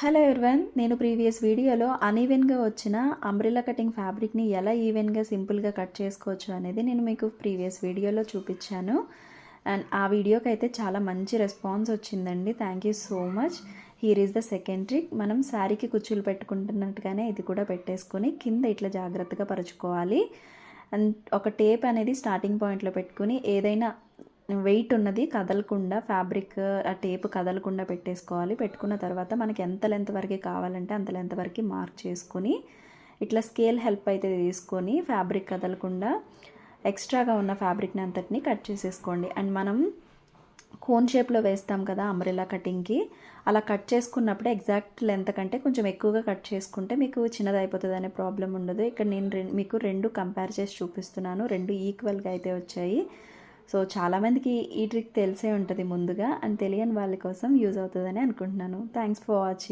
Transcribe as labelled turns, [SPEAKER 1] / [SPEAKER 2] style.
[SPEAKER 1] Hello everyone, నేను previous వీడియోలో అనీవెన్గా వచ్చిన అంబ్రెల్లా కటింగ్ ఫ్యాబ్రిక్ని ఎలా ఈవెన్గా సింపుల్గా కట్ చేసుకోవచ్చు అనేది నేను మీకు ప్రీవియస్ వీడియోలో చూపించాను. అండ్ ఆ వీడియోకి అయితే చాలా మంచి రెస్పాన్స్ వచ్చిందండి. Thank you so much. Here is the second trick. మనం శారీకి కుచ్చులు పెట్టుకుంటున్నట్టుగానే ఇది కూడా పెట్టేసుకొని కింద ఇట్లా జాగ్రత్తగా పరుచుకోవాలి. అండ్ ఒక టేప్ అనేది స్టార్టింగ్ పాయింట్లో పెట్టుకుని ఏదైనా వెయిట్ ఉన్నది కదలకుండా ఫ్యాబ్రిక్ ఆ టేప్ కదలకుండా పెట్టేసుకోవాలి. పెట్టుకున్న తర్వాత మనకి ఎంత లెంత్ వరకు కావాలంటే అంత లెంత్ వరకు మార్క్ చేసుకొని ఇట్లా స్కేల్ హెల్ప్ అయితే తీసుకొని ఫ్యాబ్రిక్ కదలకుండా ఎక్స్ట్రాగా ఉన్న ఫ్యాబ్రిక్ని అంతటిని కట్ చేసేసుకోండి. అండ్ మనం కోన్ షేప్లో వేస్తాం కదా అంబ్రెల్లా కటింగ్కి, అలా కట్ చేసుకున్నప్పుడు ఎగ్జాక్ట్ లెంత్ కంటే కొంచెం ఎక్కువగా కట్ చేసుకుంటే మీకు చిన్నది అయిపోతుంది అనే ప్రాబ్లం ఉండదు. ఇక్కడ నేను మీకు రెండు కంపేర్ చేసి చూపిస్తున్నాను. రెండు ఈక్వల్గా అయితే వచ్చాయి. సో చాలామందికి ఈ ట్రిక్ తెలిసే ఉంటుంది ముందుగా, అండ్ తెలియని వాళ్ళ కోసం యూజ్ అవుతుందని అనుకుంటున్నాను. Thanks for watching.